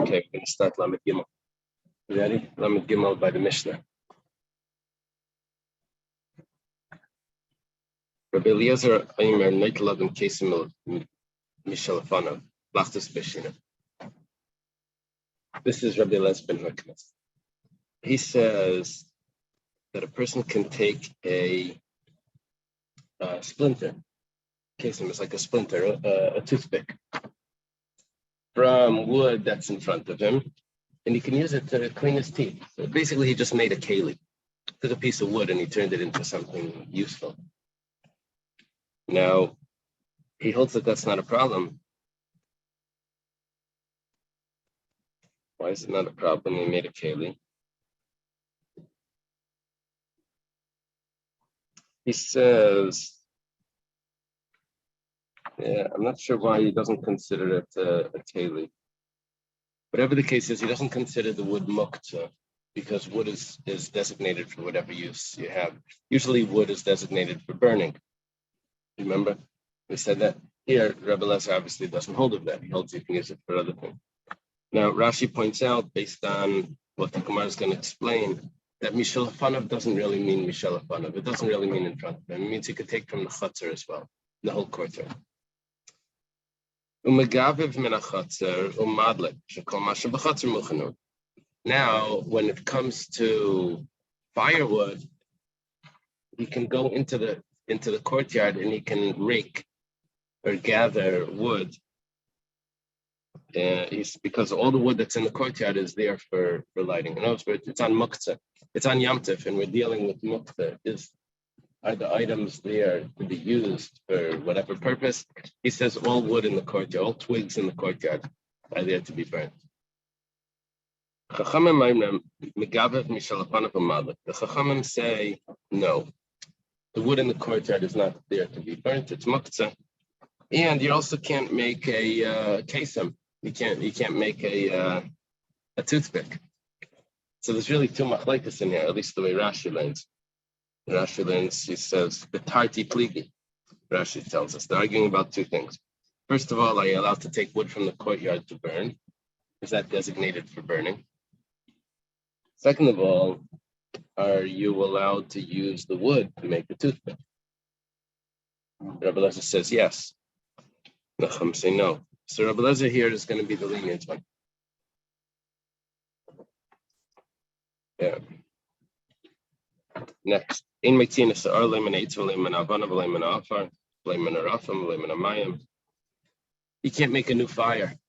Okay, we're going to start Lamed Gimel. Ready? Lamed Gimel by the Mishnah. Rabbi Eliezer Aimer Neiteladim Kesim Mishalafanav Lachtus Beshina. This is Rabbi Eliezer ben Hurknes. He says that a person can take a splinter. Kesim is like a splinter, a toothpick, from wood that's in front of him, and he can use it to clean his teeth. So basically, he just made a keli, took a piece of wood and he turned it into something useful. Now, he holds that that's not a problem. Why is it not a problem? He made a keli. He says, I'm not sure why he doesn't consider it a keli. Whatever the case is, he doesn't consider the wood muktzah because wood is designated for whatever use you have. Usually wood is designated for burning. Remember? We said that. Here, Rabbi Eliezer obviously doesn't hold of that. He holds you can use it for other things. Now, Rashi points out, based on what the Gemara is going to explain, that Mishalafanav doesn't really mean Mishalafanav. It doesn't really mean in front of him. It means he could take from the chutzner as well, the whole courtyard. Now, when it comes to firewood, he can go into the courtyard and he can rake or gather wood. Because all the wood that's in the courtyard is there for lighting. In other words, it's on muktzah, it's on yamtif, and we're dealing with muktzah. Are the items there to be used for whatever purpose? He says all wood in the courtyard, all twigs in the courtyard are there to be burnt. The Chachamim say, no, the wood in the courtyard is not there to be burnt, it's muktzah. And you also can't make a kesem. You can't make a toothpick. So there's really two machlekes in here, at least the way Rashi learns. Rashi learns, he says, the tarti pligi. Rashi tells us, they're arguing about two things. First of all, are you allowed to take wood from the courtyard to burn? Is that designated for burning? Second of all, are you allowed to use the wood to make a toothpick? Rabbi Eliezer says yes. Nachum say no. So Rabbi Eliezer here is going to be the lenient one. Yeah. Next. You can't make a new fire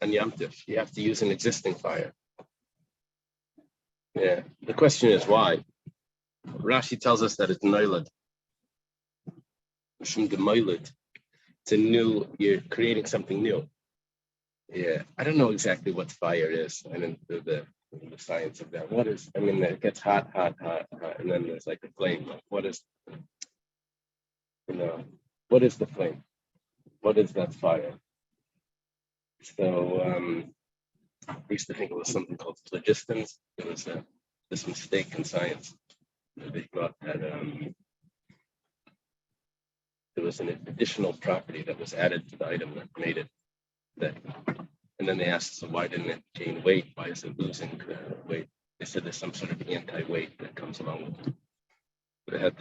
on Yom Tif. You have to use an existing fire. Yeah. The question is why? Rashi tells us that it's noilad. It's a new, you're creating something new. Yeah. I don't know exactly what fire is. I didn't do the science of that. What is, it gets hot, and then there's like a flame. What is the flame? What is that fire? So I used to think it was something called phlogiston. There was this mistake in science. They thought that there was an additional property that was added to the item that made it that. And then they asked, so why didn't it gain weight? Why is it losing weight? They said there's some sort of anti-weight that comes along with it. But I had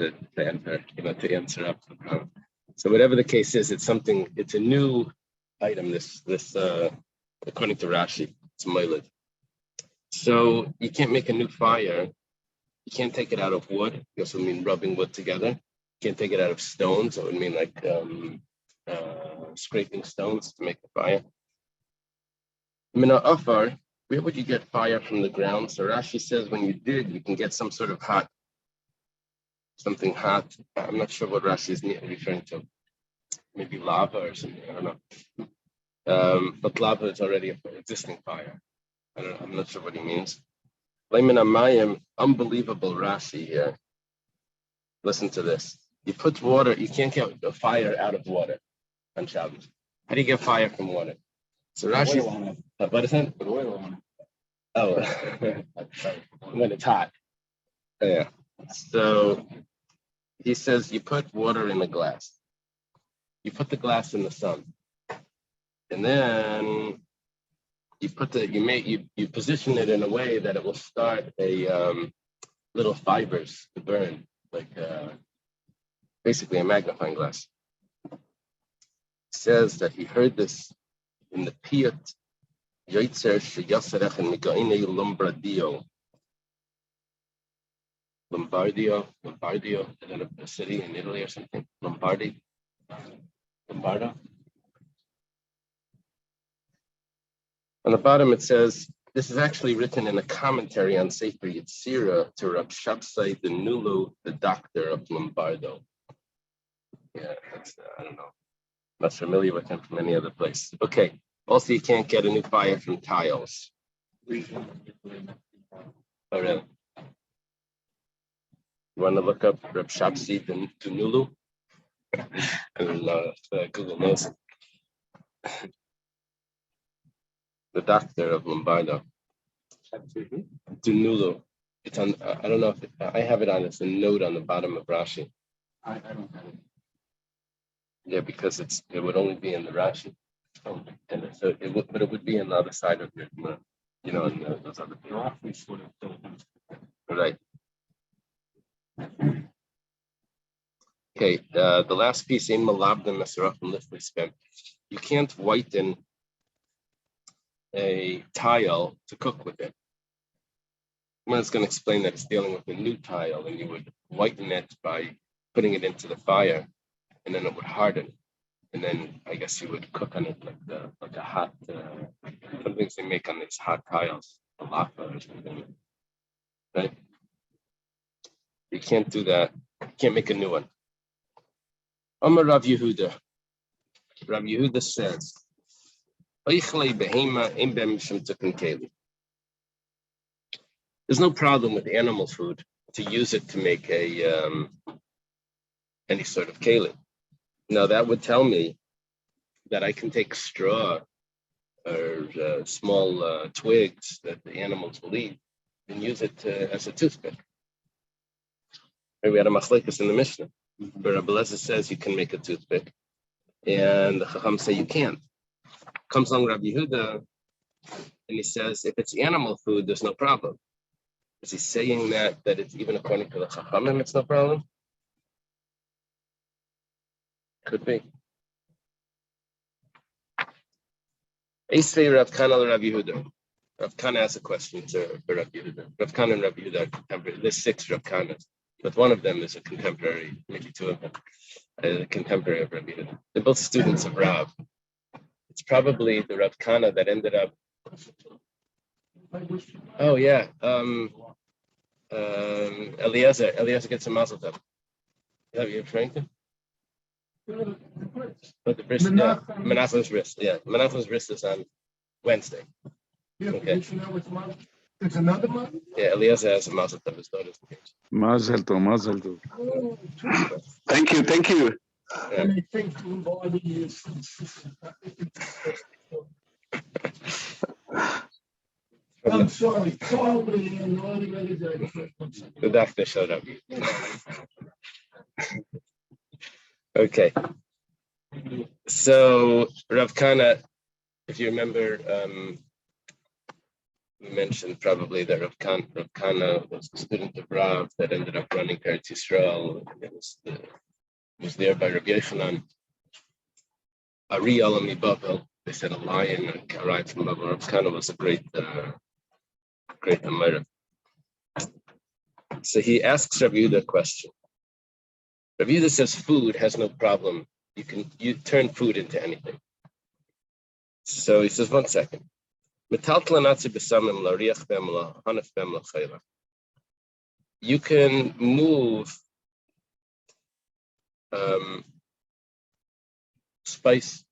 to answer up the problem. So whatever the case is, it's a new item, this according to Rashi, it's moiled. So you can't make a new fire. You can't take it out of wood. It also would mean rubbing wood together. You can't take it out of stones. It would mean like scraping stones to make the fire. Mina afar, where would you get fire from the ground? So Rashi says when you dig, you can get some sort of something hot. I'm not sure what Rashi is referring to. Maybe lava or something, I don't know. But lava is already an existing fire. I'm not sure what he means. Layman Amayim, unbelievable Rashi here. Listen to this. You put water, you can't get a fire out of water on Shabbos. How do you get fire from water? So Rashi, what is that? Put oil on it. Oh, when it's hot. Yeah. So he says you put water in a glass. You put the glass in the sun. And then you position it in a way that it will start a little fibers to burn, like basically a magnifying glass. It says that he heard this in the Piyut Yoitzer Sheyasarech and Migaine Lombardio, is that a city in Italy or something? Lombardo. On the bottom it says, this is actually written in a commentary on Sefer Yetzirah to Rab Shabsai the Nulu, the doctor of Lombardo. Yeah, that's, I don't know. Not familiar with him from any other place. Okay. Also, you can't get a new fire from tiles. Oh, really? You want to look up Rab Shabsai the Nulu? I don't know if Google knows it. The doctor of Lombardo. Dunulu. It's on. I don't know if I have it on. It's a note on the bottom of Rashi. I don't have it. Yeah, because it would only be in the Rashi. And so but it would be on the other side of your, in those other pages. Right. Okay. The last piece in Malabdim Masaraf and Lifley spent. You can't whiten a tile to cook with it. I'm just going to explain that it's dealing with a new tile, and you would whiten it by putting it into the fire, and then it would harden, and then I guess you would cook on it like a hot. Some things they make on these hot tiles, a lapa or something. Right? You can't do that. You can't make a new one. Amar Rav Yehuda. Rav Yehuda says, there's no problem with animal food to use it to make any sort of keli. Now that would tell me that I can take straw or small twigs that the animals will eat and use it as a toothpick. We had a machlekes in the Mishnah, where Rabbi Eliezer says you can make a toothpick, and the Chacham say you can't. Comes along Rabbi Yehuda, and he says if it's animal food, there's no problem. Is he saying that it's even according to the Chachamim, it's no problem? Could be. Esvei Rav Kana Rav Yehuda. Rav Kana has a question for Rav Yehuda. Rav Kana and Rav Yehuda are contemporary. There's 6 Rav Kanas, but one of them is a contemporary, maybe 2 of them, a contemporary of Rav Yehuda. They're both students of Rav. It's probably the Rav Kana that ended up. Oh yeah, Eliezer gets a mazel tov. Have you referring to? But the wrist, Menachem's wrist. Yeah, Menachem's wrist is on Wednesday. Okay. There's another one. Yeah, Eliezer has a mazel tov. His daughter's engaged. Mazel tov. Thank you. Yeah. And I think body is. I'm sorry. The doctor showed up. Okay. So Rav Kana, if you remember, we mentioned probably that Rav Kana was a student of Rav that ended up running Eretz Yisrael. It was there by Rabbi Yochanan. Ari Olam Babel. They said a lion arrived from Babel. Rav Kana was a great Amira. So he asks Rabbi Yehuda a question. Rabbi Yehuda says food has no problem. You turn food into anything. So he says, 1 second. You can move spice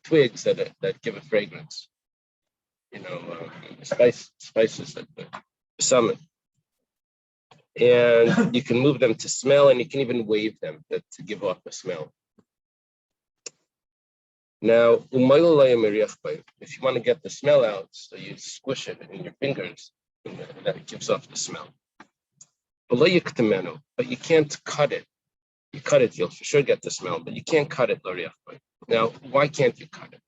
twigs that give a fragrance. Spices that summon. And you can move them to smell, and you can even wave them to give off the smell. Now, if you want to get the smell out, so you squish it in your fingers, and that it gives off the smell. But you can't cut it. You cut it, you'll for sure get the smell, but you can't cut it. Now, why can't you cut it?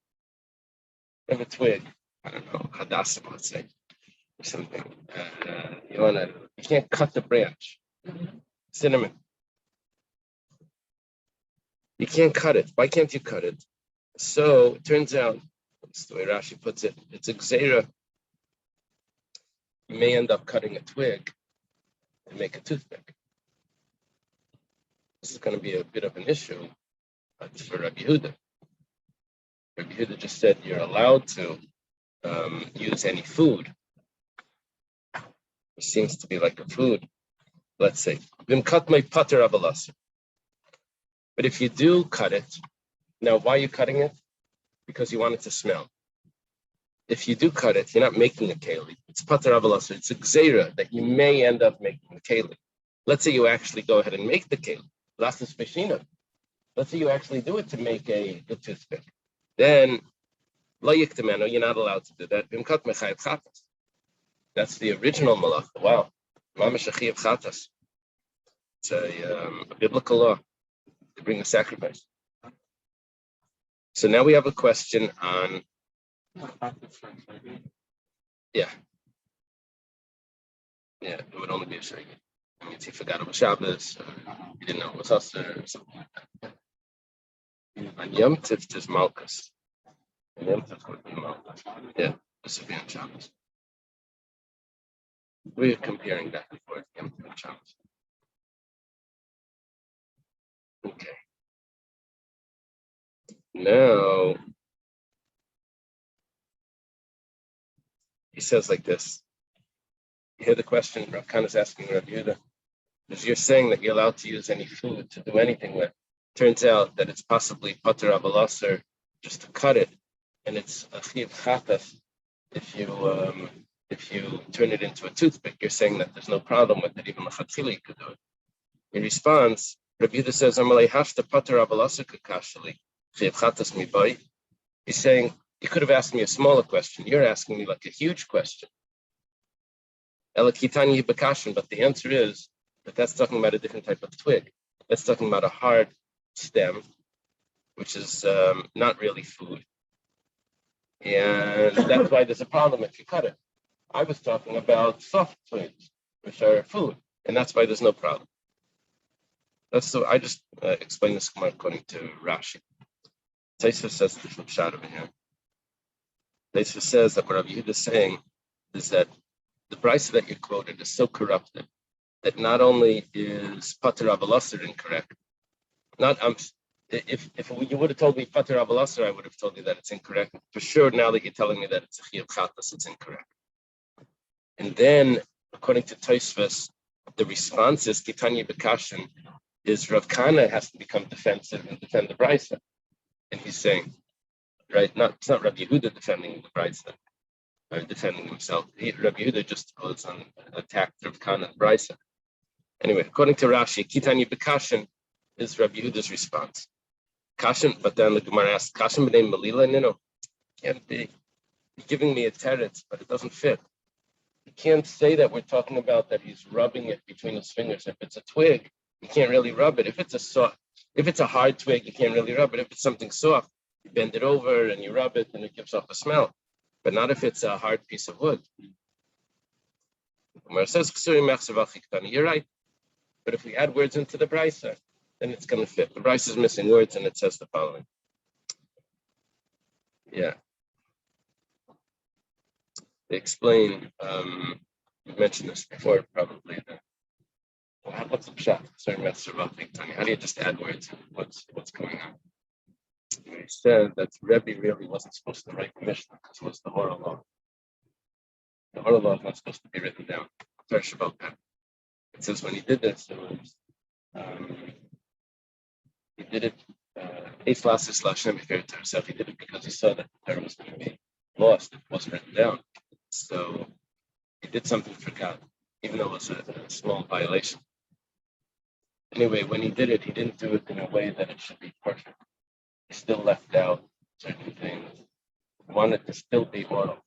You have a twig, I don't know, hadassim, let's say, or something. You can't cut the branch. Cinnamon. You can't cut it. Why can't you cut it? So it turns out, that's the way Rashi puts it, it's a gzeira. You may end up cutting a twig and make a toothpick. This is going to be a bit of an issue for Rabbi Yehuda. Rabbi Yehuda just said you're allowed to use any food. It seems to be like a food. Let's say, cut my putter avalas. But if you do cut it, now why are you cutting it? Because you want it to smell. If you do cut it, you're not making a keli. It's putter avalas. It's a gzeira that you may end up making a keli. Let's say you actually go ahead and make the keli. Lasas beshina. Let's say you actually do it to make a toothpick. Then, you're not allowed to do that. That's the original malacha. Wow. It's a biblical law to bring a sacrifice. So now we have a question on. Yeah, it would only be a shaykhid. I mean, if he forgot it was Shabbos, or he didn't know it was Husser, or something like that. On Yom Tif, there's Malkus. On Yom Tif would be Malkus. Yeah, this would be on Shabbos. We're comparing back and forth, Yom Tif and Shabbos. Okay. Now, he says like this. You hear the question Rav Khan is asking Rav Yehuda. Because you're saying that you're allowed to use any food to do anything with. Turns out that it's possibly pater avalasser just to cut it, and it's a chiv chatas if you turn it into a toothpick. You're saying that there's no problem with it, even lechatchila you could do it. In response, Rabbi Yehuda says, "Amalei hafta pater avalasser kakashali chiv chatas mibai." He's saying you could have asked me a smaller question. You're asking me like a huge question. Elakitani bakashin, but the answer is that that's talking about a different type of twig. That's talking about a hard stem, which is not really food. And that's why there's a problem if you cut it. I was talking about soft twigs, which are food, and that's why there's no problem. I just explained this according to Rashi. Taisva says the flip shot over here. Taisva says that what Rabbi Yehuda is saying is that the price that you quoted is so corrupted that not only is pater avalasser incorrect, if you would have told me pater avalasser, I would have told you that it's incorrect. For sure, now that you're telling me that it's a chiyuv chatas, it's incorrect. And then, according to Tosfos, the response is kitanya bekashin, is Rav Kana has to become defensive and defend the brisa. And he's saying, right, it's not Rabbi Yehuda defending the brisa, or defending himself. Rabbi Yehuda just goes on attack Rav Kana and brisa. Anyway, according to Rashi, kitanya bekashin is Rabbi Yehuda's response. Kashin, but then the Gemara asks, Kashin b'nei Melila Nino? Can't be. You're giving me a teretz, but it doesn't fit. You can't say that we're talking about that he's rubbing it between his fingers. If it's a twig, you can't really rub it. If it's a hard twig, you can't really rub it. If it's something soft, you bend it over and you rub it and it gives off a smell. But not if it's a hard piece of wood. Gemara says, you're right. But if we add words into the brisa, then it's going to fit. The brisa is missing words, and it says the following. Yeah. They explain, we mentioned this before, probably. What's the pshat? How do you just add words? What's going on? He said that Rebbe really wasn't supposed to write the Mishnah because it was the Hora law. The Hora law is not supposed to be written down. Tarsh about that. It says when he did this, it was he did it. He did it because he saw that the Torah was going to be lost. It wasn't written down. So he did something for God, even though it was a small violation. Anyway, when he did it, he didn't do it in a way that it should be perfect. He still left out certain things. He wanted to still be oral.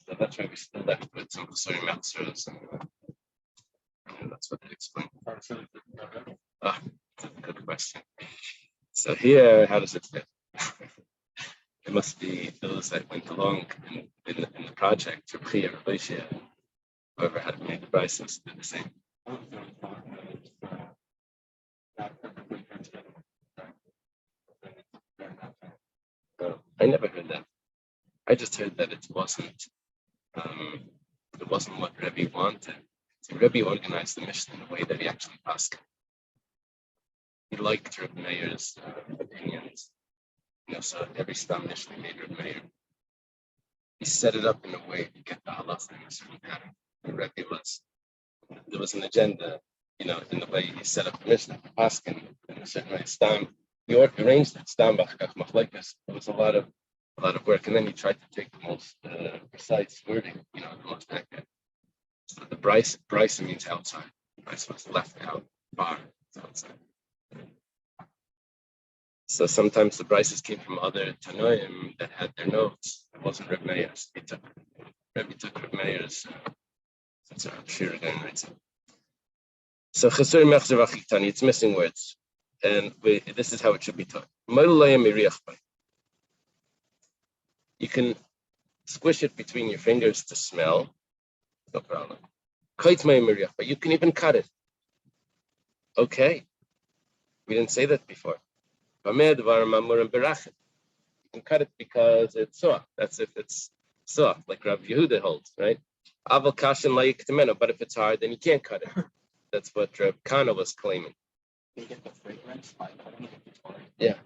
So that's why we still left with some Surah Matzers, and that's what they explain. That's a good question. So here, how does it fit? It must be those that went along and project, whoever had made the prices did the same. I never heard that. I just heard that it wasn't what Rebbe wanted. So Rebbe organized the Mishnah in a way that he actually asked. He liked Reb Meir's opinions. So every Stam Mishnah made Reb Meir. He set it up in a way to get the halacha in a certain pattern. There was an agenda, in the way he set up the Mishnah for Paskin in a certain way. Stam, he arranged it. Stam b'chakach machlekes. It was a lot of work, and then he tried to take the most precise wording, the most accurate. So the Bryce means outside. Bryce was left out, far, it's outside. So sometimes the Bryces came from other Tanoim that had their notes. It wasn't Reb Meir's. Rebbe took Reb Meir's. So Chesur Mechzer V'Chiktani, it's missing words. And this is how it should be taught. You can squish it between your fingers to smell. No problem. But you can even cut it. Okay. We didn't say that before. You can cut it because it's soft. That's if it's soft, like Rav Yehuda holds, right? But if it's hard, then you can't cut it. That's what Rav Kana was claiming. You get the fragrance by cutting it before. Yeah.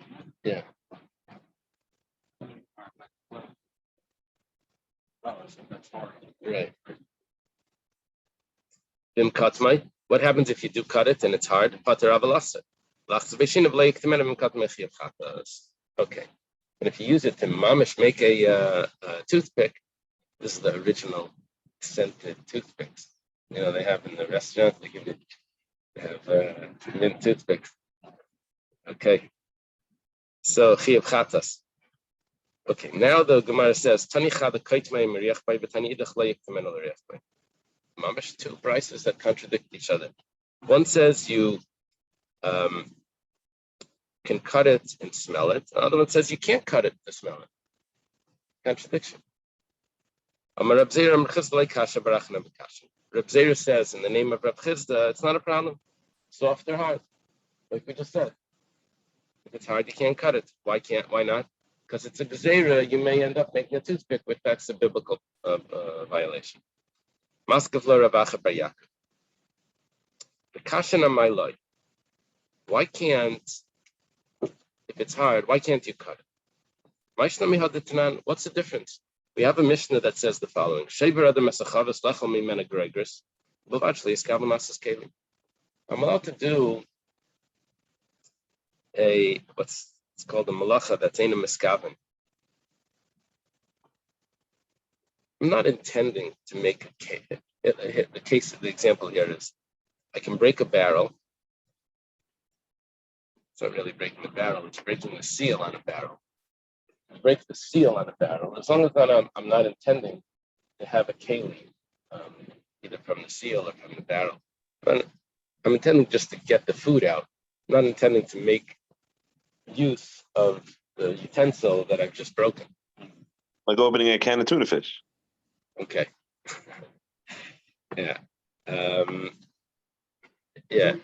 That's hard. Right. What happens if you do cut it and it's hard? Okay. And if you use it to mamish make a toothpick, this is the original scented toothpicks. They have in the restaurant, they have mint toothpicks. Okay. So chiyuv chatas. Okay, now the Gemara says, Mamish, two prices that contradict each other. One says you can cut it and smell it. The other one says you can't cut it to smell it. Contradiction. Reb Zera says in the name of Reb Chizda, it's not a problem. Soft or hard, like we just said. If it's hard, you can't cut it. Why not? Because it's a gezerah, you may end up making a toothpick, which that's a biblical violation. Maskavla Ravacha Bar Yaakov. The kashan on my life. Why can't, if it's hard, why can't you cut it? What's the difference? We have a Mishnah that says the following: I'm allowed to do what's called a malacha that's ain't a miskaven. I'm not intending to make a case. The example here is I can break a barrel. It's not really breaking the barrel, it's breaking the seal on a barrel. I break the seal on a barrel, as long as I'm not intending to have a keli, either from the seal or from the barrel. But I'm intending just to get the food out. I'm not intending to make use of the utensil that I've just broken. Like opening a can of tuna fish. Okay. Yeah. Yeah.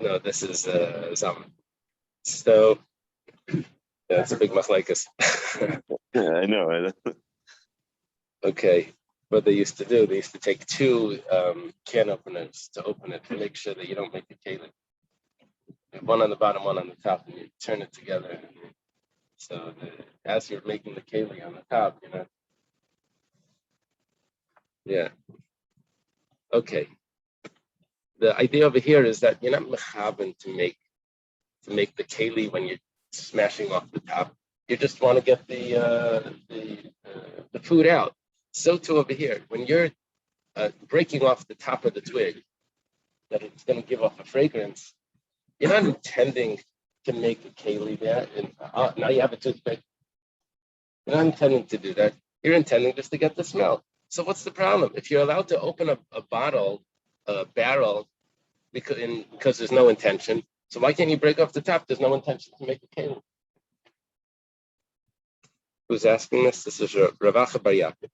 No, this is Zaman. So it's a big machlekes. Yeah, I know. Okay. What they used to do, they used to take two can openers to open it to make sure that you don't make a keli. One on the bottom, one on the top, and you turn it together. So as you're making the keli on the top, Yeah. Okay. The idea over here is that you're not mechaben to make the keli when you're smashing off the top. You just want to get the food out. So too over here, when you're breaking off the top of the twig, that it's going to give off a fragrance. You're not intending to make a keli there, and now you have a toothpick. You're not intending to do that. You're intending just to get the smell. So what's the problem? If you're allowed to open a barrel, because there's no intention, so why can't you break off the top? There's no intention to make a keli. Who's asking this? This is Ravacha Bar Yaakov.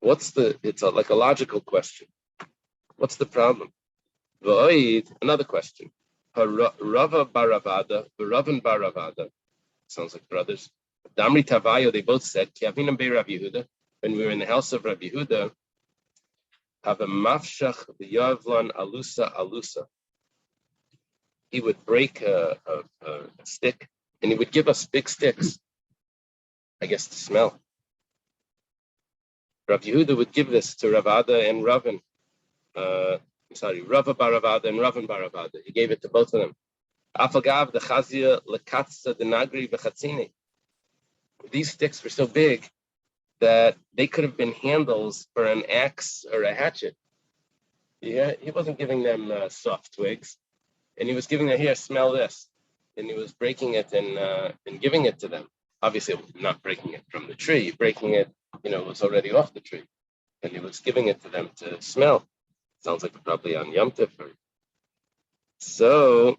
It's like a logical question. What's the problem? Another question. Rava Baravada, Ravan Baravada, sounds like brothers. Damri Tavayo, they both said, Kiavinam Be Rabbi Yehuda, when we were in the house of Rabbi Yehuda, have a mafshach v'yavlan alusa. He would break a stick, and he would give us big sticks, I guess, to smell. Rabbi Yehuda would give this to Ravada and Ravan. Rava Baravada and Ravan Baravada. He gave it to both of them. Afagav the chazia lekatsa the nagri v'chatzini. These sticks were so big that they could have been handles for an axe or a hatchet. Yeah, he wasn't giving them soft twigs, and he was giving them, here, smell this, and he was breaking it and giving it to them. Obviously, not breaking it from the tree, breaking it, was already off the tree, and he was giving it to them to smell. Sounds like probably on Yom Tov. So,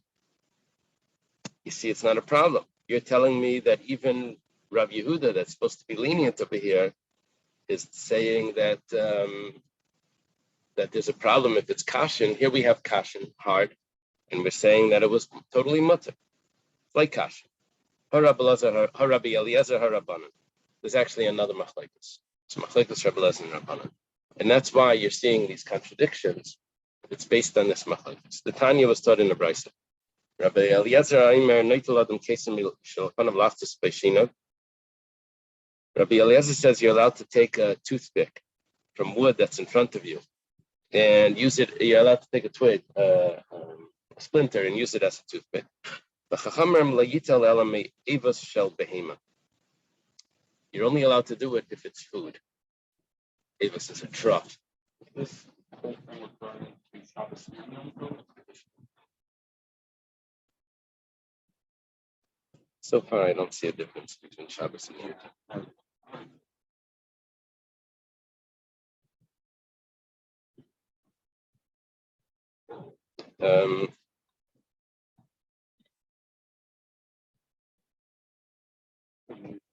you see, it's not a problem. You're telling me that even Rav Yehuda, that's supposed to be lenient over here, is saying that that there's a problem if it's kashin. Here we have kashin, hard, and we're saying that it was totally mutter, like kashin. Harabi Eliezer Harabanan. There's actually another machlekes. It's machlekes Rabbi Eliezer and Rabbanan, and that's why you're seeing these contradictions. It's based on this machlekes. The Tanya was taught in the Beitza. Rabbi Eliezer Aimer Neitel Adam Kesem Shulchan of Laftus Beishino. Rabbi Eliezer says you're allowed to take a toothpick from wood that's in front of you and use it. You're allowed to take a twig, a splinter, and use it as a toothpick. You're only allowed to do it if it's food. Avos is a trough. This whole thing with burning to Shabbos and Yom Tov. So far, I don't see a difference between Shabbos and Yom Tov.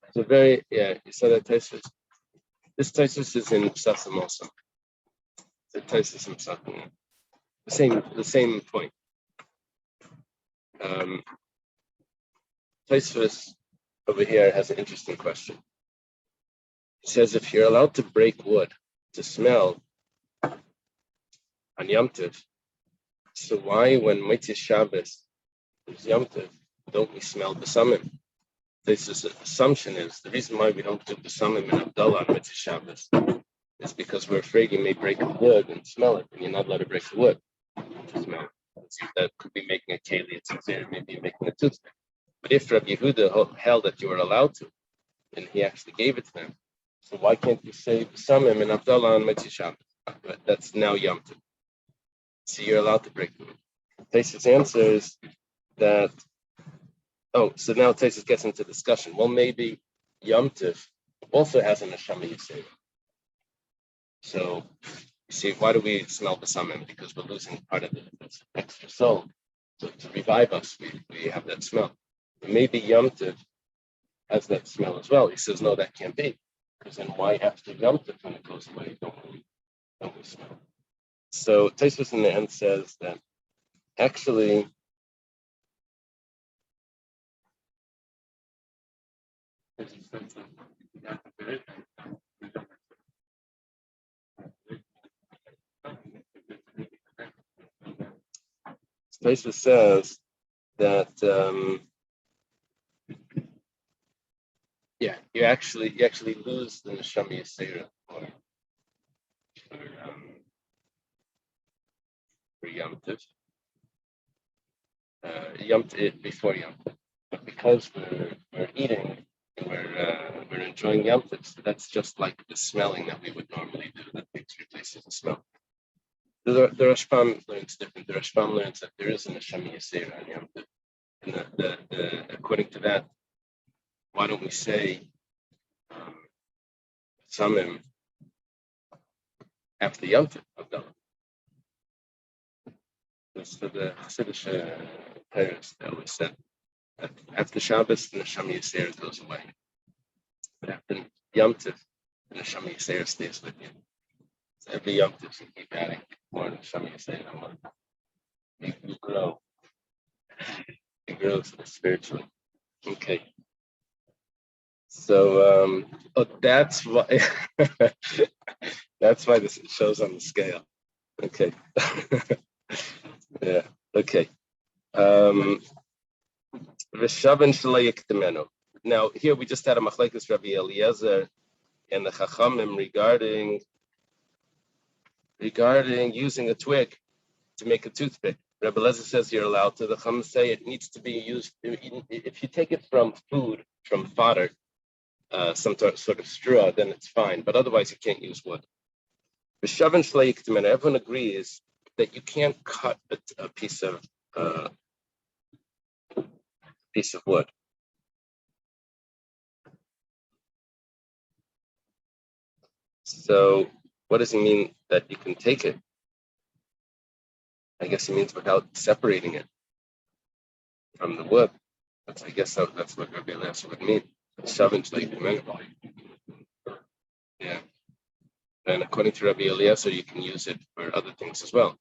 It's a very, you said that Taisus. This Taisus is in Psachim also. The Taisus in Psachim. The same point. Taisus over here has an interesting question. He says if you're allowed to break wood to smell on Yom Tov, so why when Motzei Shabbos is Yom Tov, don't we smell Besamim? This assumption is the reason why we don't do Besamim and Abdullah on Motzei Shabbos is because we're afraid you may break a wood and smell it, and you're not allowed to break the wood to smell it. That could be making a keli, it's maybe making a toothpick. But if Rabbi Yehuda held that you were allowed to, and he actually gave it to them, so why can't you say Besamim and Abdullah on Motzei Shabbos? That's now Yom Tov. So you're allowed to break the wood. Taisus answers that, so now Taisus gets into discussion. Well, maybe Yom Tov also has an Neshama Yisera. So, you see, why do we smell Besamim? Because we're losing part of the extra soul. So to revive us, we have that smell. But maybe Yom Tov has that smell as well. He says, no, that can't be. Because then why after Yom Tov when it goes away, don't we smell? So Taisus in the end says that actually Taisus says that you actually lose the Neshama Yisera for Yom Tov. Before Yom Tov, but because we're eating and we're enjoying Yom Tov, so that's just like the smelling that we would normally do. That replaces the smell. The Rashbam learns different. The Rashbam learns that there is a Neshama Yisera on Yom Tov, and according to that, why don't we say Samim after Yom Tov Abdullah? That's for the Hasidic parents that always said that after Shabbos, the Neshama Yisera goes away. But after Yom Tov, And the Shami Yisrael stays with you. So every Yom Tov you keep adding more to Shami Yisrael. You grow. You grow spiritually. Okay. So that's why that's why this shows on the scale. Okay. Yeah. Okay. Now here we just had a machlekes Rabbi Eliezer and the Chachamim regarding using a twig to make a toothpick. Rabbi Eliezer says you're allowed to. The Chachamim say it needs to be used if you take it from food, from fodder, some sort of straw, then it's fine. But otherwise, you can't use wood. Everyone agrees that you can't cut a piece of wood. So, what does he mean that you can take it? I guess he means without separating it from the wood. I guess that's what Rabbi Eliezer would mean. Yeah. And according to Rabbi Eliezer, you can use it for other things as well.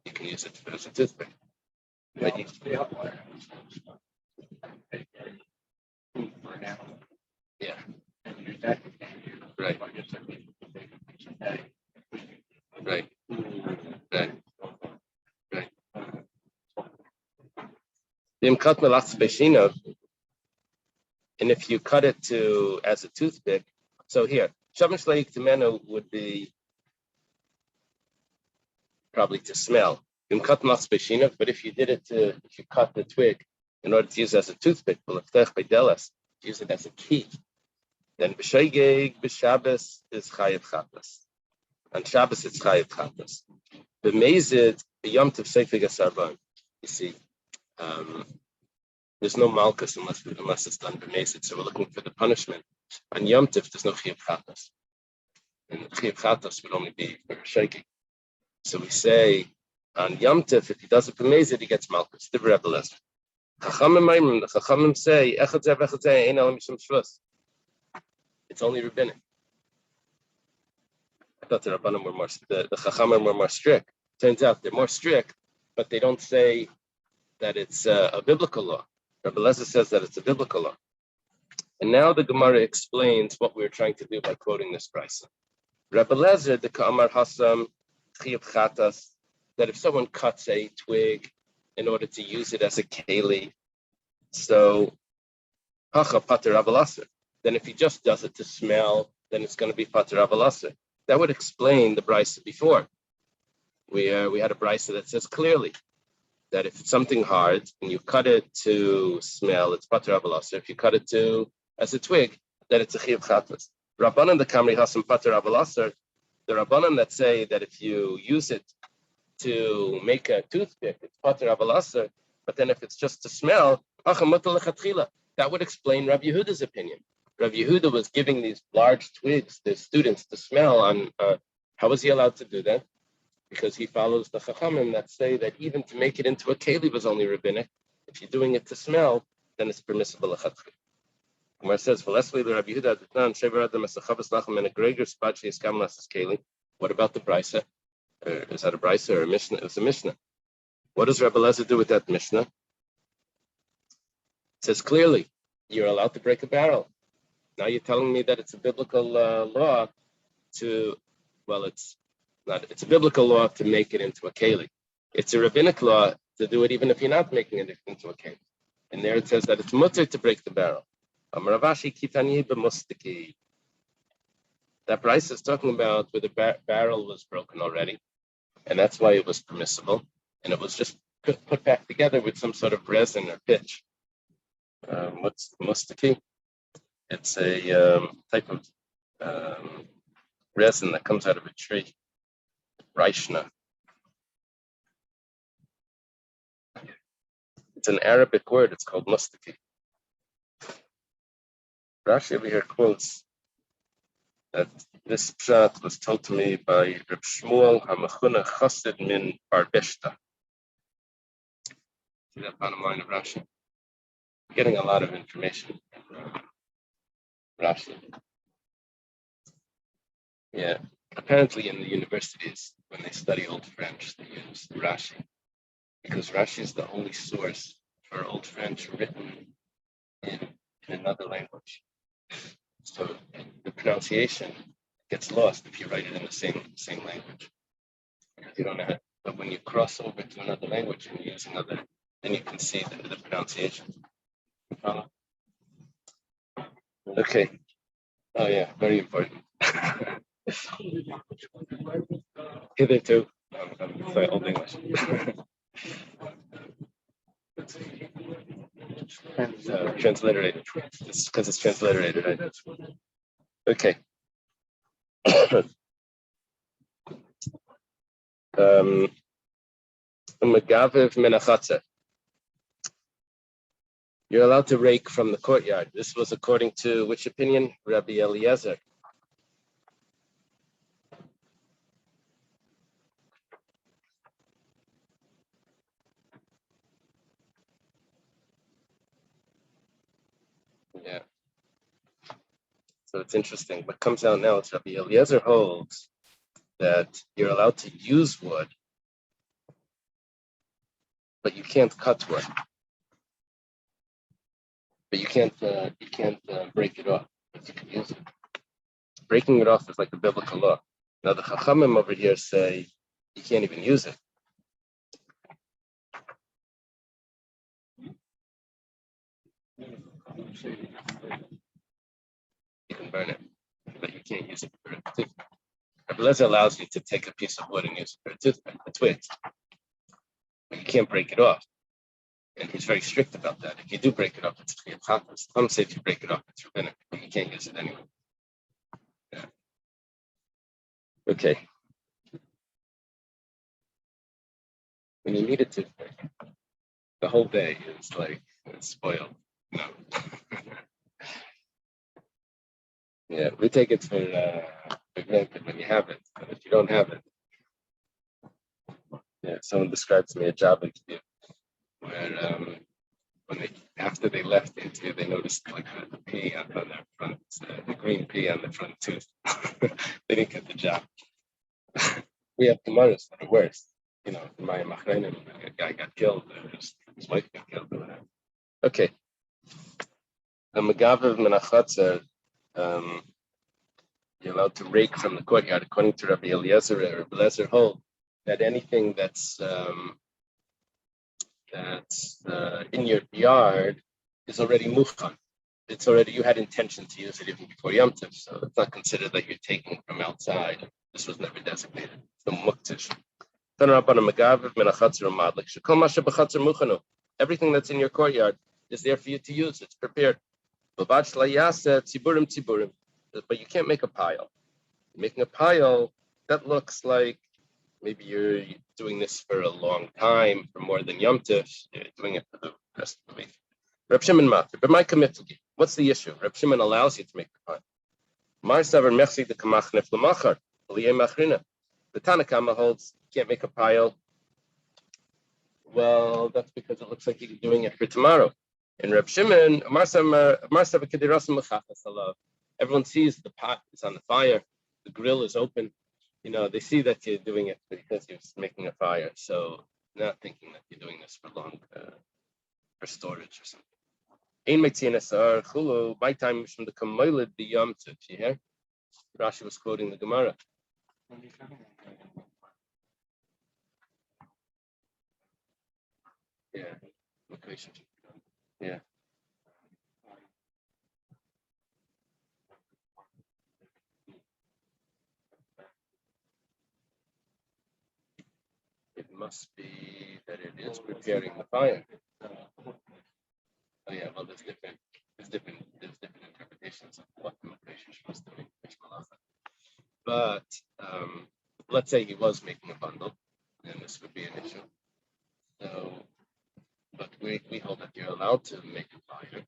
You can use it as a toothpick. Yeah. Right. Right. Right. Right. And if you cut it as a toothpick, so here, Shavan Shleik Timenu would be probably to smell. But if you cut the twig in order to use it as a toothpick, use it as a key, then b'Shabbos is chayav chatas. On Shabbos it's chayav chatas. B'mezid Yom Tov Seifig Asarban. You see, there's no malchus unless it's done b'mezid. So we're looking for the punishment. On Yom Tov there's no chayav chatas, and chayav chatas would only be for shaking. So we say on Yom Tov, if he does it b'mezid, he gets malchus. The Rebbe Eliezer. The Chachamim say it's only rabbinic. I thought the Rabbanim were the Chachamim were more strict. Turns out they're more strict, but they don't say that it's a biblical law. Rabbi Eliezer says that it's a biblical law. And now the Gemara explains what we're trying to do by quoting this brisa. Rabbi Eliezer, the Ka'amar Hasam, Chiyuv Chatas, that if someone cuts a twig in order to use it as a keli, so Hacha Pater Avalasser. Then if he just does it to smell, then it's going to be Pater Avalasser. That would explain the brisa before. We had a brisa that says clearly that if it's something hard and you cut it to smell, it's Pater Avalasser. If you cut it as a twig, then it's a Chiyuv Chatas. Rabbanan the Kamri Hasam Pater Avalasser. The Rabbanan that say that if you use it to make a toothpick, it's Pater Avalasser. But then if it's just to smell, that would explain Rabbi Yehuda's opinion. Rabbi Yehuda was giving these large twigs to students to smell on. How was he allowed to do that? Because he follows the Chachamim that say that even to make it into a keli was only rabbinic. If you're doing it to smell, then it's permissible. Gemara says, what about the brisa? Is that a brisa or a mishnah? It's a mishnah. What does Rabbi Eliezer do with that mishnah? It says clearly, you're allowed to break a barrel. Now you're telling me that it's a biblical law it's a biblical law to make it into a keli. It's a rabbinic law to do it even if you're not making it into a keli. And there it says that it's mutter to break the barrel. That brisa is talking about where the barrel was broken already, and that's why it was permissible, and it was just put back together with some sort of resin or pitch. What's the mustaki? It's a type of resin that comes out of a tree, Raishna. It's an Arabic word. It's called mustaki. Rashi over here quotes that this pshat was told to me by Reb Shmuel HaMechunah Chassid min Barbeshta. See that bottom line of Rashi? I'm getting a lot of information from Rashi. Yeah. Apparently, in the universities, when they study Old French, they use Rashi because Rashi is the only source for Old French written in another language. So the pronunciation gets lost if you write it in the same language. Because you don't have it. But when you cross over to another language and you use another, then you can see the pronunciation. Okay. Oh yeah, very important. Hitherto, I'm sorry, Old English. Transliterated. It's because it's transliterated, right? Okay. Megaviv menachatzer. You're allowed to rake from the courtyard. This was according to which opinion? Rabbi Eliezer. Yeah. So it's interesting. What comes out now is Rabbi Eliezer holds that you're allowed to use wood, but you can't cut wood. But you can't break it off. But you can use it. Breaking it off is like a biblical law. Now the Chachamim over here say you can't even use it. You can burn it, but you can't use it for a toothpick. Rabbi Eliezer allows you to take a piece of wood and use it for a toothpick, a twig. But you can't break it off. And he's very strict about that. If you do break it off, it's chiyuv. Some say if you break it off, it's rabbinic, but you can't use it anyway. Yeah. Okay. When you need a toothpick, the whole day is like it's spoiled. No. Yeah, we take it for granted when you have it, but if you don't have it, yeah. Someone described to me a job interview where when they after they left the interview, they noticed like the pea on their front, the green pea on the front tooth. They didn't get the job. We have tomatoes that are worse. You know, in my Machrenim, a guy got killed, his wife got killed. Or whatever. Okay. The Megaviv menachatzer, you're allowed to rake from the courtyard, according to Rabbi Eliezer or Rabbi Eliezer hold that anything that's in your yard is already mufchan. It's already, you had intention to use it even before Yom Tov, so it's not considered that you're taking from outside. This was never designated. The muktish. Everything that's in your courtyard is there for you to use. It's prepared. But you can't make a pile. Making a pile, that looks like maybe you're doing this for a long time, for more than Yom Tov. You're doing it for the rest of the week. Reb Shimon Matir, but my committee, what's the issue? Reb Shimon allows you to make the pile. The Tanakama holds you can't make a pile. Well, that's because it looks like you're doing it for tomorrow. In Reb Shimon, everyone sees the pot is on the fire, the grill is open. You know, they see that you're doing it because you're making a fire. So not thinking that you're doing this for long, for storage or something. My time was from the Kamoilid the Yom Tov. You hear? Rashi was quoting the Gemara. Yeah. Yeah. It must be that it is preparing the fire. Oh yeah, well there's different interpretations of what the Moshe was doing. But let's say he was making a bundle, then this would be an issue. So, but we hold that you're allowed to make a fire,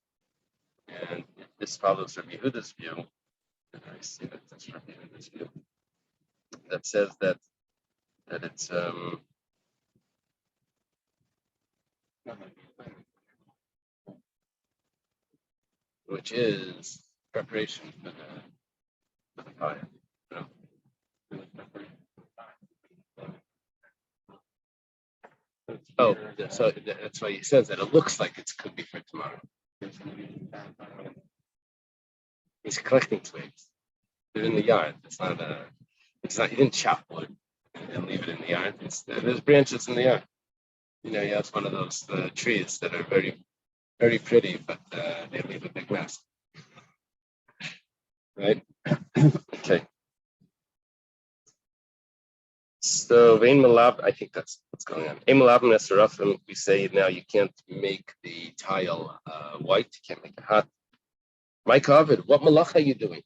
and if this follows Rabbi Yehuda's view, and I see that that's Rabbi Yehuda's view, that says that it's which is preparation for the fire. You know? Oh, so that's why he says that it looks like it could be for tomorrow. He's collecting twigs. They're in the yard. It's not. You didn't chop wood and leave it in the yard. There's branches in the yard. You know, he has one of those trees that are very, very pretty, but they leave a big mess. Right? Okay. So Vein Malab, I think that's what's going on. Ein Malab Nesarafim, we say now you can't make the tile white, you can't make it hot. Mike Ovid, what malach are you doing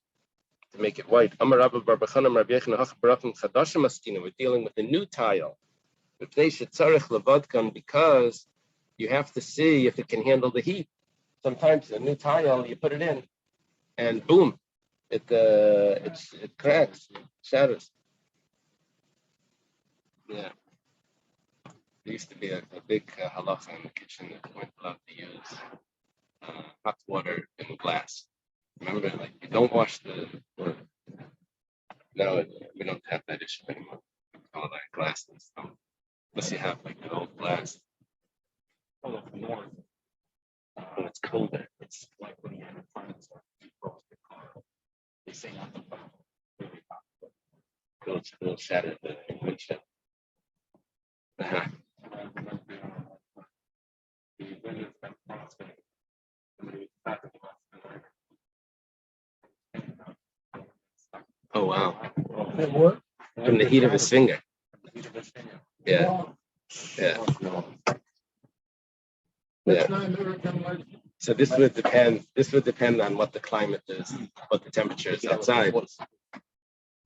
to make it white? Amar Rabba Bar Bachanam Rabbi Yechon Hach Barachim Chadashim Askina, we're dealing with a new tile. Because you have to see if it can handle the heat. Sometimes a new tile, you put it in, and boom, it cracks, shatters. Yeah. There used to be a big halacha in the kitchen that we weren't allowed to use hot water in glass. Remember, like you don't wash the. No, we don't have that issue anymore. All that glass and stuff. Unless you have like an old glass. Oh, up north. When it's colder, It's like when you're in France, you cross the car. They say not to buy really hot. it'll shatter the windshield. Uh-huh. And I remember the windows been frosted. And they back of the Oh wow! What? From the heat of his finger. Yeah. Yeah. Yeah. So this would depend. This would depend on what the climate is, what the temperature is outside. But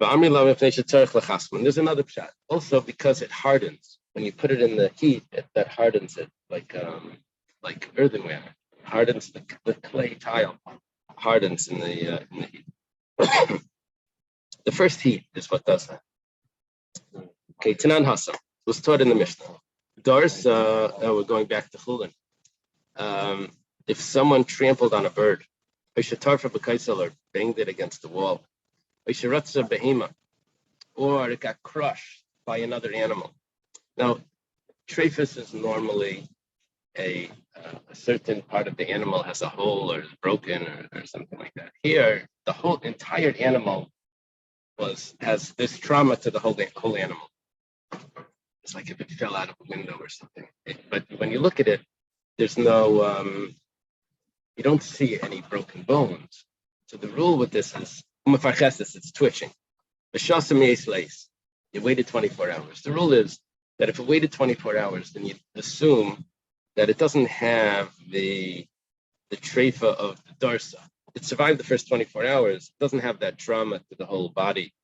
there's another pshat. Also, because it hardens when you put it in the heat, that hardens it like earthenware. Hardens the clay tile. Hardens in the heat. The first heat is what does that. Okay, Tanan Hassam was taught in the Mishnah. Dars, we're going back to Chulin. If someone trampled on a bird, or banged it against the wall, or it got crushed by another animal. Now, trephis is normally a certain part of the animal has a hole or is broken or something like that. Here, the whole entire animal has this trauma to the whole animal. It's like if it fell out of a window or something. But when you look at it, there's no, you don't see any broken bones. So the rule with this is, it's twitching. You waited 24 hours. The rule is that if it waited 24 hours, then you assume that it doesn't have the treifa of the darsa. It survived the first 24 hours, doesn't have that trauma to the whole body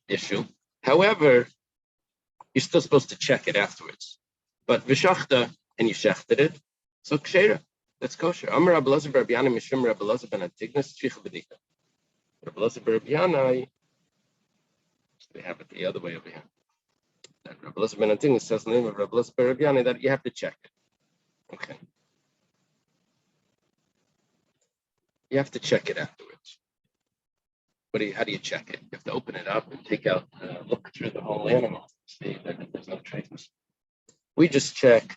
issue. However, you're still supposed to check it afterwards. But v'shachta, and you shechted it, so kshera, that's kosher. Amar Rabbi Elazar bar Rabbi Yana mishum Rabbi Elazar ben Antignus tzricha b'dika. Rabbi Elazar bar Rabbi Yana, they have it the other way over here. That Rabbi Elazar ben Antignus says in the name of Rabbi Elazar bar Rabbi Yana that you have to check it. Okay. You have to check it afterwards. How do you check it? You have to open it up and take out, look through the whole animal, see that there's no traces. We just check.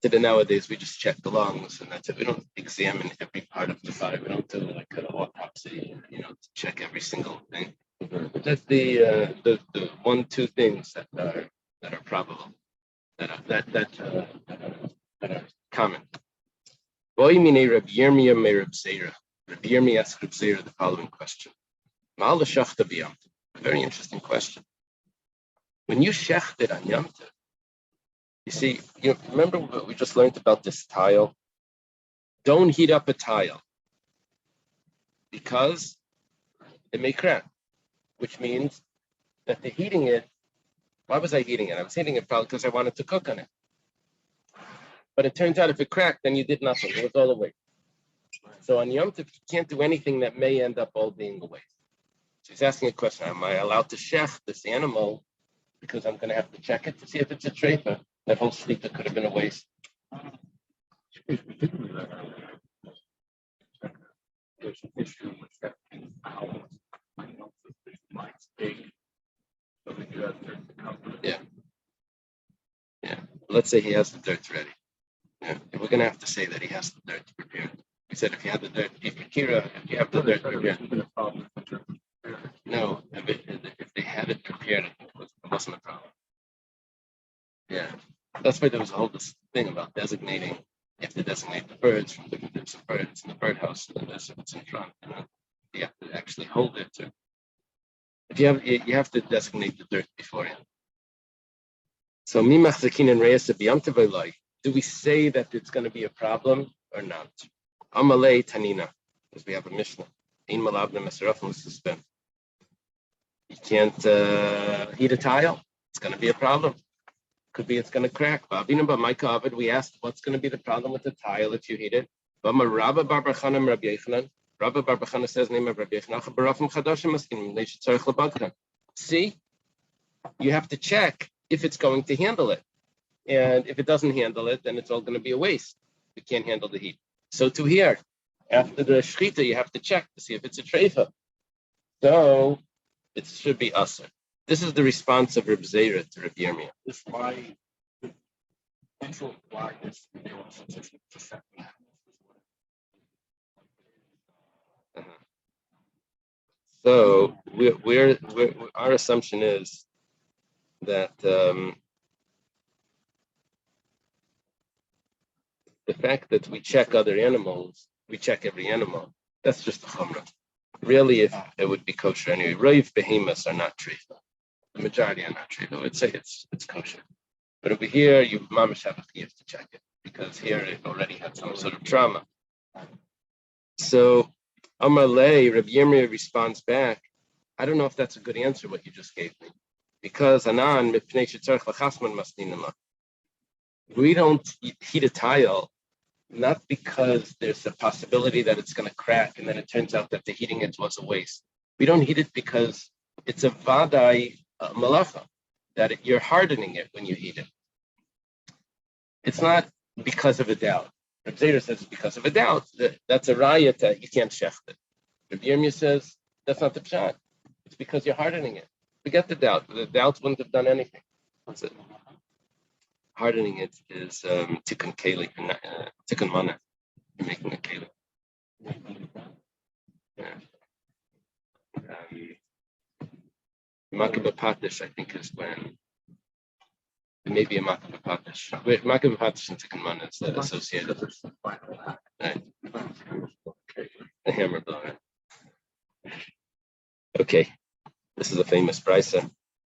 Nowadays, we just check the lungs, and that's it. We don't examine every part of the body. We don't do like an autopsy, to check every single thing. But that's the 1-2 things that are probable, that are common. Rabbi Yirmiyah asked Reb Zera the following question. A very interesting question. When you shechted on Yom Tov, you see, you remember what we just learned about this tile? Don't heat up a tile because it may crack, which means that the heating it, why was I heating it? I was heating it probably because I wanted to cook on it. But it turns out if it cracked, then you did nothing. It was all a waste. So on Yom Tov, you can't do anything that may end up all being a waste. So he's asking a question, am I allowed to shech this animal because I'm going to have to check it to see if it's a treifa? That whole sleep that could have been a waste. There's an issue with that house. Big. So that you have to come. Yeah. let's say he has the dirt ready. Yeah, we're gonna have to say that he has the dirt prepared. We said if you have the dirt, if you have the dirt prepared. No, if they had it prepared, it wasn't a problem. Yeah, that's why there was a whole this thing about designating. You have to designate the birds from different types of birds in the birdhouse, and then if it's in front, you have to actually hold it. If you have to designate the dirt beforehand. So mimachzakin and reyes b'yamtev. Do we say that it's going to be a problem or not? Amalei tanina, because we have a Mishnah. In malabna mesarafim suspend. You can't heat a tile. It's going to be a problem. Could be it's going to crack. We asked what's going to be the problem with the tile if you heat it. Rabba Bar Bachana says name of Rabbi Yechna. See, you have to check if it's going to handle it. And if it doesn't handle it, then it's all going to be a waste. It can't handle the heat. So to here, after the shechita, you have to check to see if it's a treifa. So it should be usher. This is the response of Reb Zera to Reb Yirmiyah. This why the potential why this So we're our assumption is that the fact that we check other animals, we check every animal. That's just a chumrah. Really, if it would be kosher anyway. Roiv behemoths are not treifa. The majority are not treifa. I would say it's kosher. But over here, you mamash have to check it because here it already had some sort of trauma. So Amar Lei, Rabbi Yirmiyah responds back, I don't know if that's a good answer what you just gave me. Because Anan mipnei shetzarech v'chasman masninama. We don't heat a tile not because there's a possibility that it's going to crack and then it turns out that the heating it was a waste. We don't heat it because it's a vadai malacha, that you're hardening it when you heat it. It's not because of a doubt. Reb Zera says it's because of a doubt. That's a raya that you can't shecht it. Reb Yirmiyah says that's not the pshat. It's because you're hardening it. Forget the doubt. The doubts wouldn't have done anything. That's it. Hardening it is tikkun keli, tikkun mana. You're making a keli. Makabah patish, I think, is when maybe a makabah patish. Makabah patish and tikkun mana is associated. Right. A hammer blow. Right? Okay, this is a famous brisa.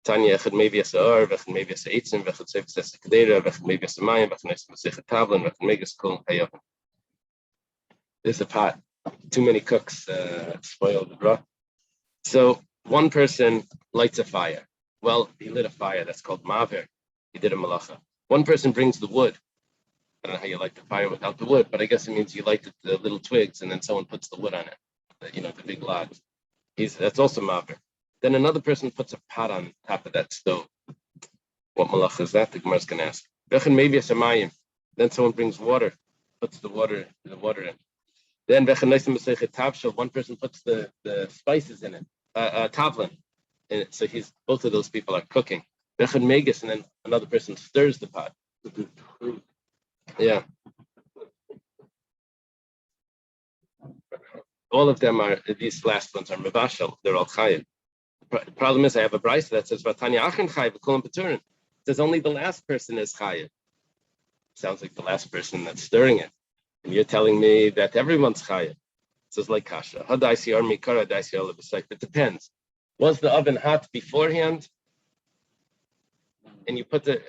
Tanya echad maybe as or, vechad maybe as eitzim, vechad seifes as kedera, vechad maybe as mayim, vechad neis masechet tavlin, vechad maybe as kol hayav. There's a pot. Too many cooks spoil the broth. So one person lights a fire. Well, he lit a fire. That's called maver. He did a malacha. One person brings the wood. I don't know how you light the fire without the wood, but I guess it means you light the little twigs and then someone puts the wood on it. The big logs. That's also maver. Then another person puts a pot on top of that stove. What malacha is that? The Gemara is going to ask. Then someone brings water, puts the water in. Then one person puts the spices in it, tavlin in it. So both of those people are cooking. And then another person stirs the pot. Yeah. All of them these last ones are mevashel. They're all chayiv. The problem is I have a brisa that says Vatanya Achan Chayiv Kulam Peturin. It says only the last person is chayiv. Sounds like the last person that's stirring it. And you're telling me that everyone's chayiv. It says like kasha. Hadaisi or mikara daisi or lebesayk. It depends. Was the oven hot beforehand? And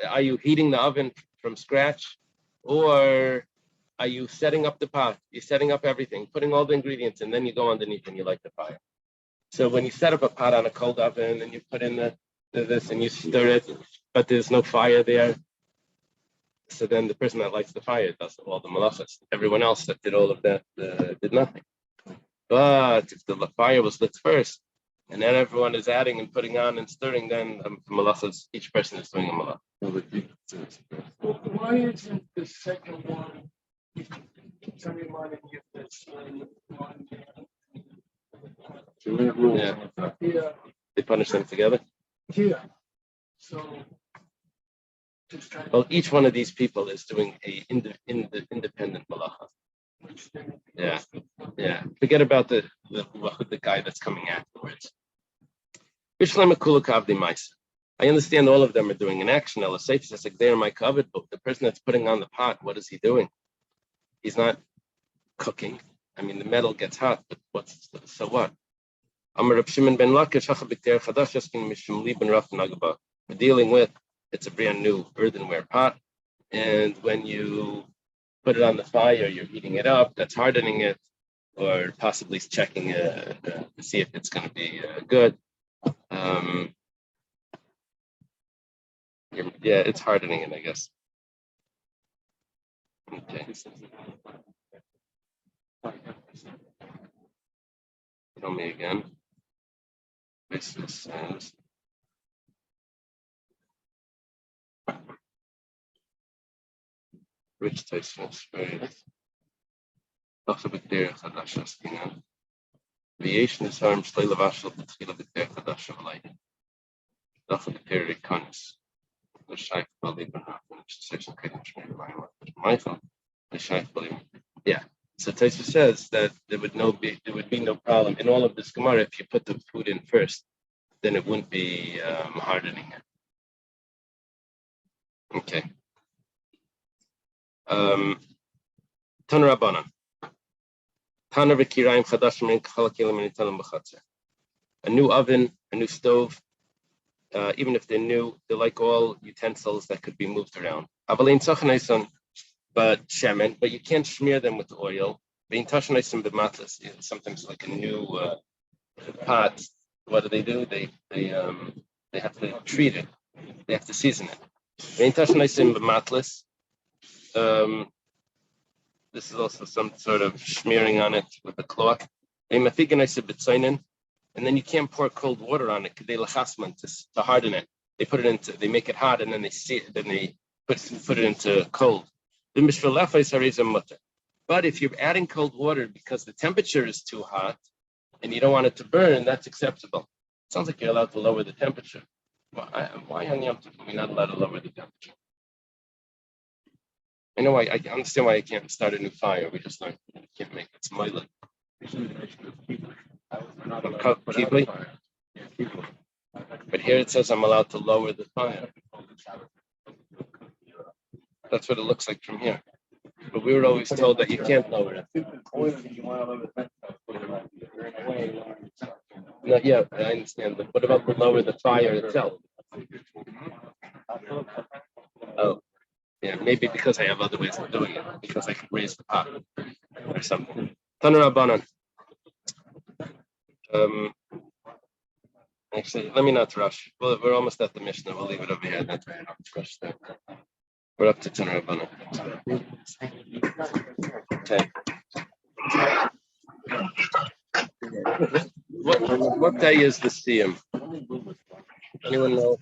are you heating the oven from scratch? Or are you setting up the pot? You're setting up everything, putting all the ingredients, and then you go underneath and you light the fire. So when you set up a pot on a cold oven and you put in this and you stir it, but there's no fire there, so then the person that lights the fire does all the malachas. Everyone else that did all of that did nothing. But if the fire was lit first, and then everyone is adding and putting on and stirring, then the malachas, each person is doing a malach. Why isn't the second one? Somebody might have given this one. Yeah. They punish them together. Yeah. So Just trying to- Well, each one of these people is doing a independent malacha. Yeah. Yeah. Forget about the guy that's coming afterwards. I understand all of them are doing an action. Safe says like they're my covered, but the person that's putting on the pot, what is he doing? He's not cooking. I mean, the metal gets hot, but so what? We're dealing with, it's a brand new earthenware pot, and when you put it on the fire, you're heating it up, that's hardening it, or possibly checking to see if it's going to be good. Yeah, it's hardening it, I guess. Okay. Tell me again. This says rich taste and spirit. Also, bacteria chadasha skin. Variation is harm slay lavashal b'tchila bacteria chadasha v'layim. Also, bacteria conis. The shaykh believe in half section Michael. The shaykh believe. Yeah. So Taisa says that there would be no problem in all of this Gemara if you put the food in first, then it wouldn't be hardening it. Okay. Tana Rabbanan. Tana v'kirayim chadashim in k'chalakilim and italim b'chatzah. A new oven, a new stove, even if they're new, they're like all utensils that could be moved around. Avalein tzachanayson, but shemen, but you can't smear them with oil. Being tashanayson b'matlas, sometimes like a new pot. What do? They have to treat it. They have to season it. Being tashanayson b'matlas. This is also some sort of smearing on it with a cloth. And then you can't pour cold water on it to harden it. They make it hot and then they put it into cold. But if you're adding cold water because the temperature is too hot and you don't want it to burn, that's acceptable. It sounds like you're allowed to lower the temperature. Why on Yom Tov are we not allowed to lower the temperature? I know I understand why you can't start a new fire. We just learned you can't make it smoila. But here it says I'm allowed to lower the fire. That's what it looks like from here. But we were always told that you can't lower it. No, yeah, I understand. But what about the lower the fire itself? Oh. Yeah, maybe because I have other ways of doing it, because I can raise the pot or something. Tana Rabbanan. Actually, let me not rush. Well, we're almost at the Mishnah. We'll leave it over here. That's right. Rush there. We're up to Tana Rabbanan. Okay. What day is the Siyum? Anyone know?